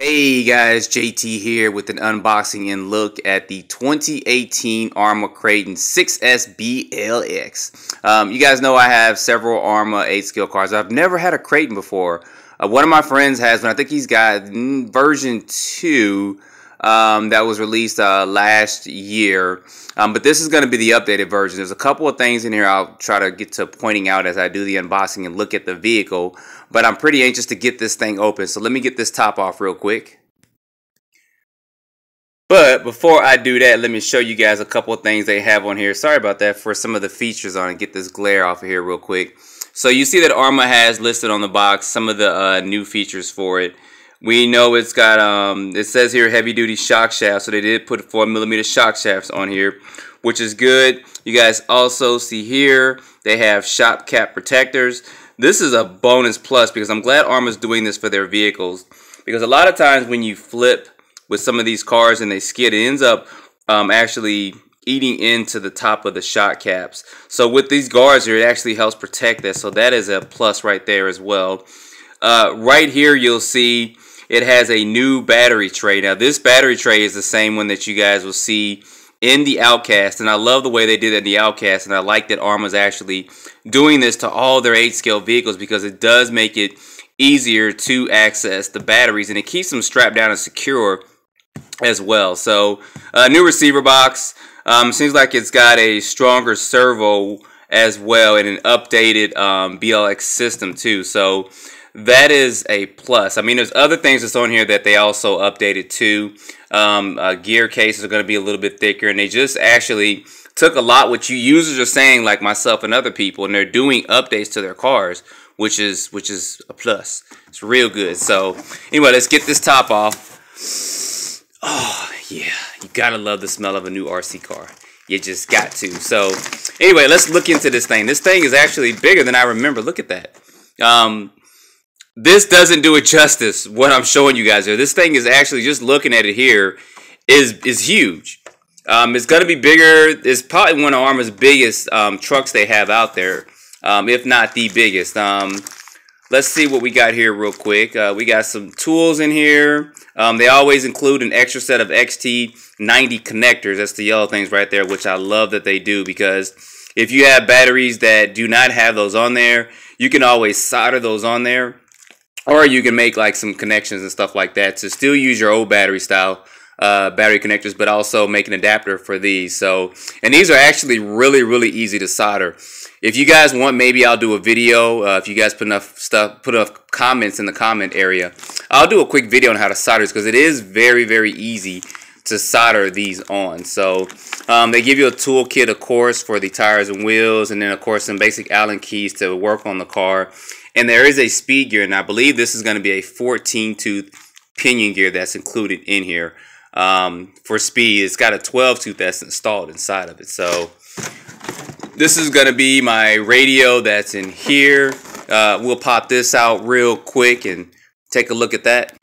Hey guys, JT here with an unboxing and look at the 2018 ARRMA KRATON 6S BLX. You guys know I have several ARRMA 8-scale cars. I've never had a KRATON before. One of my friends has one. I think he's got version 2 that was released last year. But this is going to be the updated version. There's a couple of things in here I'll try to get to pointing out as I do the unboxing and look at the vehicle. But I'm pretty anxious to get this thing open. So let me get this top off real quick. But before I do that, let me show you guys a couple of things they have on here. Sorry about that for some of the features on it. Get this glare off of here real quick. So you see that ARRMA has listed on the box some of the new features for it. We know it's got, it says here heavy duty shock shaft, so they did put 4mm shock shafts on here, which is good. You guys also see here they have shock cap protectors. This is a bonus plus because I'm glad ARRMA's doing this for their vehicles, because a lot of times when you flip with some of these cars and they skid, it ends up actually eating into the top of the shock caps. So with these guards here, it actually helps protect this, so that is a plus right there as well. Right here you'll see it has a new battery tray. Now this battery tray is the same one that you guys will see in the Outcast, and I love the way they did it in the Outcast, and I like that ARRMA's actually doing this to all their 8-scale vehicles because it does make it easier to access the batteries, and it keeps them strapped down and secure as well. So new receiver box. Seems like it's got a stronger servo as well and an updated BLX system too. So that is a plus. I mean, there's other things that's on here that they also updated too. Gear cases are going to be a little bit thicker, and they just actually took a lot what you users are saying, like myself and other people, and they're doing updates to their cars, which is a plus. It's real good. So anyway, let's get this top off. Oh yeah, you gotta love the smell of a new RC car. You just got to. So anyway, let's look into this thing. This thing is actually bigger than I remember. Look at that. This doesn't do it justice, what I'm showing you guys here. This thing is actually, just looking at it here, is huge. It's going to be bigger. It's probably one of ARRMA's biggest trucks they have out there, if not the biggest. Let's see what we got here real quick. We got some tools in here. They always include an extra set of XT90 connectors. That's the yellow things right there, which I love that they do, because if you have batteries that do not have those on there, you can always solder those on there. Or you can make like some connections and stuff like that to still use your old battery style battery connectors, but also make an adapter for these. So, and these are actually really easy to solder. If you guys want, maybe I'll do a video. If you guys put enough comments in the comment area, I'll do a quick video on how to solder this, because it is very easy to solder these on. So they give you a toolkit, of course, for the tires and wheels, and then of course some basic Allen keys to work on the car. And there is a speed gear, and I believe this is going to be a 14-tooth pinion gear that's included in here for speed. It's got a 12-tooth that's installed inside of it. So this is going to be my radio that's in here. We'll pop this out real quick and take a look at that.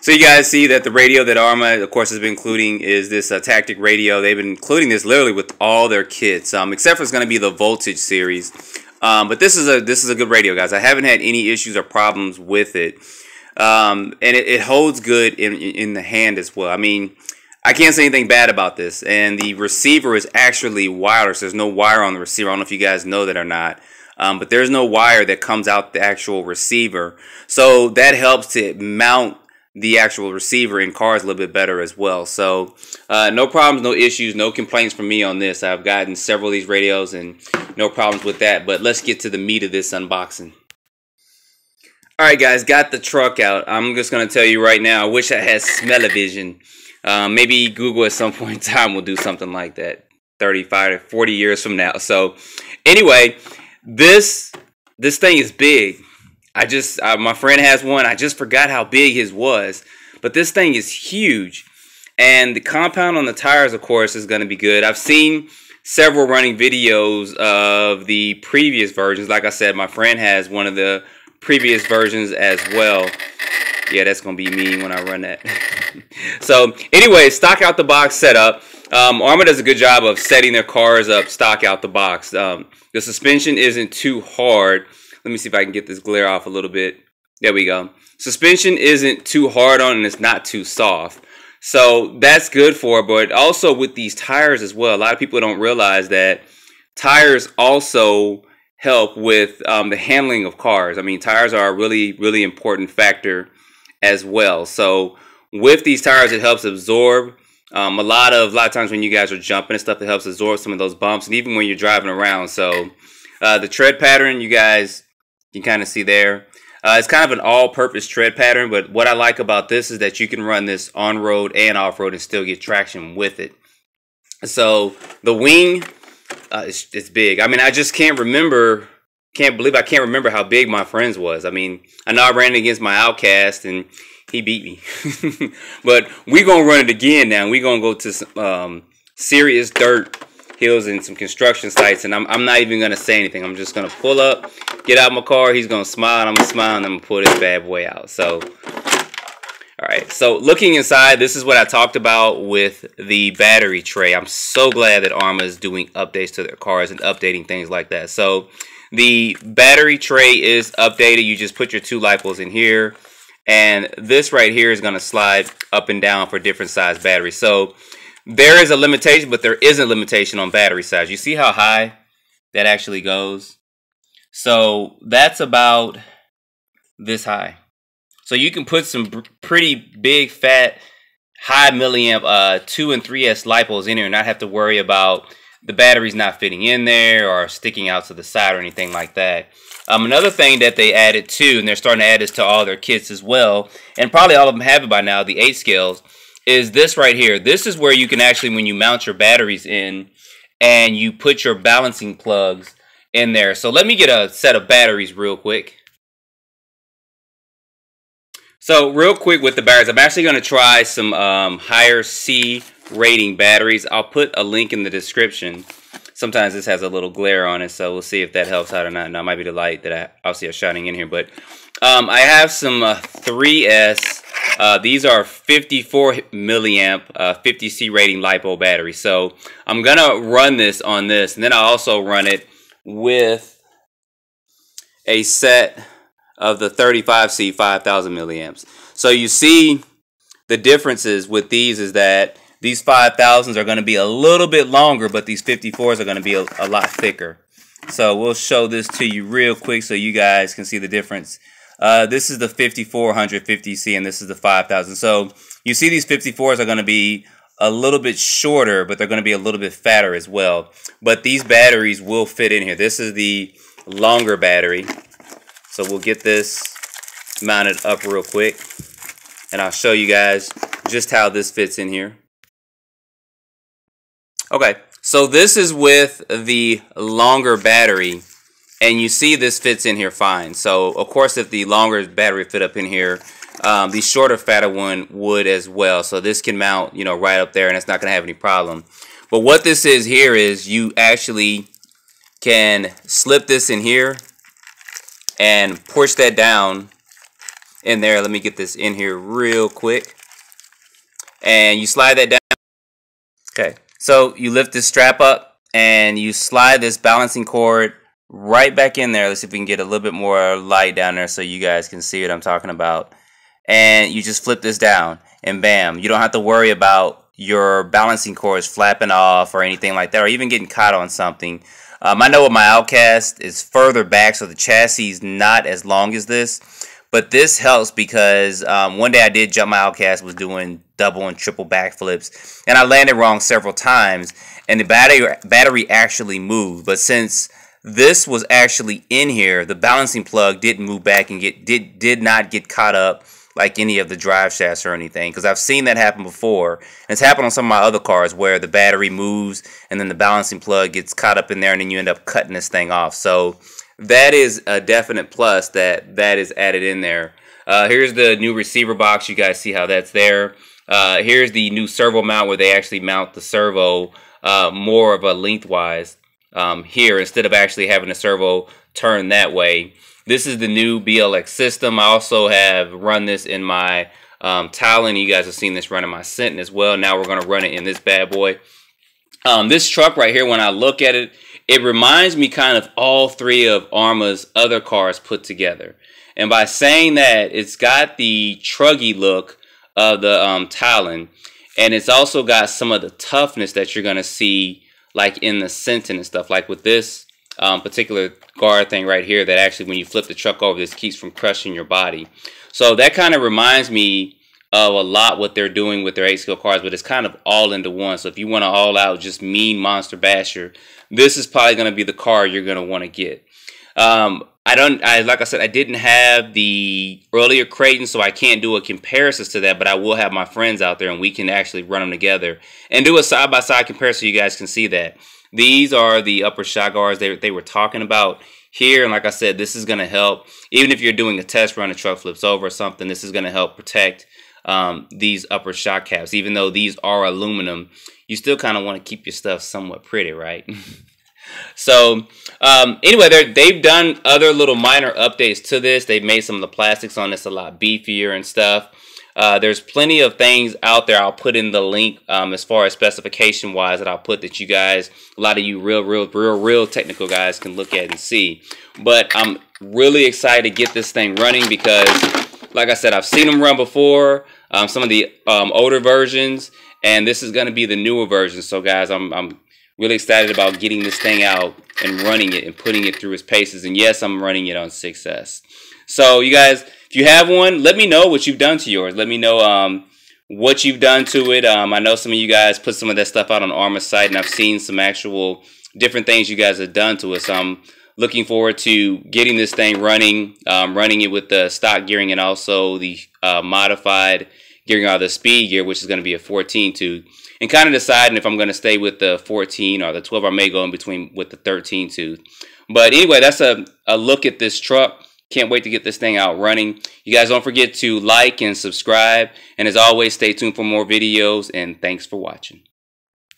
So you guys see that the radio that ARRMA, of course, has been including is this tactic radio. They've been including this literally with all their kits, except for it's going to be the Voltage series. But this is a good radio, guys. I haven't had any issues or problems with it, and it holds good in the hand as well. I mean, I can't say anything bad about this. And the receiver is actually wireless. There's no wire on the receiver. I don't know if you guys know that or not, but there's no wire that comes out the actual receiver, so that helps to mount the actual receiver in cars a little bit better as well. So no problems, no issues, no complaints from me on this. I've gotten several of these radios and no problems with that. But let's get to the meat of this unboxing. Alright guys, got the truck out. I'm just going to tell you right now, I wish I had smell-o-vision. Maybe Google at some point in time will do something like that 35 to 40 years from now. So anyway, this thing is big. My friend has one. I just forgot how big his was, but this thing is huge, and the compound on the tires, of course, is going to be good. I've seen several running videos of the previous versions. Like I said, my friend has one of the previous versions as well. Yeah, that's going to be me when I run that. So anyway, stock out the box setup. ARRMA does a good job of setting their cars up stock out the box. The suspension isn't too hard. Let me see if I can get this glare off a little bit. There we go. Suspension isn't too hard on and it's not too soft. So that's good for it, but also with these tires as well. A lot of people don't realize that tires also help with the handling of cars. I mean, tires are a really, really important factor as well. So with these tires, it helps absorb a lot of times when you guys are jumping and stuff, it helps absorb some of those bumps, and even when you're driving around. So the tread pattern, you guys can kind of see there. It's kind of an all-purpose tread pattern, but what I like about this is that you can run this on-road and off-road and still get traction with it. So the wing, it's big. I mean, I just can't believe I can't remember how big my friend's was. I mean, I know I ran against my Outcast and he beat me. But we're going to run it again now. We're going to go to some serious dirt hills and some construction sites, and I'm not even going to say anything. I'm just going to pull up, get out my car, he's going to smile, and I'm going to smile, and I'm going to pull this bad boy out. So, alright, so looking inside, this is what I talked about with the battery tray. I'm so glad that ARRMA is doing updates to their cars and updating things like that. So, the battery tray is updated. You just put your 2 lipos in here, and this right here is going to slide up and down for different size batteries. So there is a limitation, but there isn't a limitation on battery size. You see how high that actually goes? So that's about this high. So you can put some pretty big, fat, high milliamp 2 and 3S lipos in here and not have to worry about the batteries not fitting in there or sticking out to the side or anything like that. Another thing that they added too, and they're starting to add this to all their kits as well, and probably all of them have it by now, the 8 scales, is this right here. This is where you can actually, when you mount your batteries in and you put your balancing plugs in there. So let me get a set of batteries real quick. So real quick with the batteries, I'm actually going to try some higher C rating batteries. I'll put a link in the description. Sometimes this has a little glare on it, so we'll see if that helps out or not. Now, it might be the light that I obviously are shining in here, but I have some 3S. These are 54 milliamp, 50C rating LiPo batteries. So I'm going to run this on this, and then I'll also run it with a set of the 35C 5000 milliamps. So you see the differences with these is that these 5000s are going to be a little bit longer, but these 54s are going to be a lot thicker. So we'll show this to you real quick so you guys can see the difference. This is the 5400 50C and this is the 5000. So you see these 54s are going to be a little bit shorter, but they're going to be a little bit fatter as well. But these batteries will fit in here. This is the longer battery. So we'll get this mounted up real quick and I'll show you guys just how this fits in here. Okay, so this is with the longer battery, and you see this fits in here fine. So, of course, if the longer battery fit up in here, the shorter, fatter one would as well. So this can mount, you know, right up there, and it's not going to have any problem. But what this is here is you actually can slip this in here and push that down in there. Let me get this in here real quick. And you slide that down. Okay. So you lift this strap up and you slide this balancing cord right back in there. Let's see if we can get a little bit more light down there so you guys can see what I'm talking about. And you just flip this down and bam, you don't have to worry about your balancing cords flapping off or anything like that, or even getting caught on something. I know with my Outcast is further back, so the chassis is not as long as this. But this helps because one day I did jump my Outcast, was doing double and triple backflips, and I landed wrong several times, and the battery actually moved. But since this was actually in here, the balancing plug didn't move back and did not get caught up like any of the drive shafts or anything, because I've seen that happen before. And it's happened on some of my other cars where the battery moves and then the balancing plug gets caught up in there and then you end up cutting this thing off. So that is a definite plus that is added in there. Here's the new receiver box. You guys see how that's there. Here's the new servo mount where they actually mount the servo more of a lengthwise here instead of actually having the servo turn that way. This is the new BLX system. I also have run this in my Talon. You guys have seen this run in my Cant as well. Now we're going to run it in this bad boy. This truck right here, when I look at it, it reminds me kind of all three of ARRMA's other cars put together. And by saying that, it's got the truggy look of the Talon, and it's also got some of the toughness that you're going to see like in the Senton and stuff, like with this particular guard thing right here that actually when you flip the truck over, this keeps from crushing your body. So that kind of reminds me of a lot what they're doing with their 8-skill cars, but it's kind of all into one. So if you want to all out just mean monster basher, this is probably going to be the car you're going to want to get. Like I said, I didn't have the earlier Kraton, so I can't do a comparison to that, but I will have my friends out there and we can actually run them together and do a side-by-side comparison so you guys can see that. These are the upper shock guards they were talking about here, and like I said, this is going to help. Even if you're doing a test run, a truck flips over or something, this is going to help protect these upper shock caps. Even though these are aluminum, you still kind of want to keep your stuff somewhat pretty, right? So anyway, they've done other little minor updates to this. They've made some of the plastics on this a lot beefier and stuff. There's plenty of things out there. I'll put in the link as far as specification wise that I'll put that you guys, a lot of you real technical guys can look at and see. But I'm really excited to get this thing running because, like I said, I've seen them run before, some of the older versions, and this is going to be the newer version. So guys, I'm really excited about getting this thing out and running it and putting it through its paces. And yes, I'm running it on 6S. So you guys, if you have one, let me know what you've done to yours. Let me know what you've done to it. I know some of you guys put some of that stuff out on ARRMA's site, and I've seen some actual different things you guys have done to it. So I'm looking forward to getting this thing running, running it with the stock gearing and also the modified gearing out of the speed gear, which is going to be a 14 tooth. And kind of deciding if I'm going to stay with the 14 or the 12. I may go in between with the 13 tooth. But anyway, that's a look at this truck. Can't wait to get this thing out running. You guys don't forget to like and subscribe. And as always, stay tuned for more videos. And thanks for watching.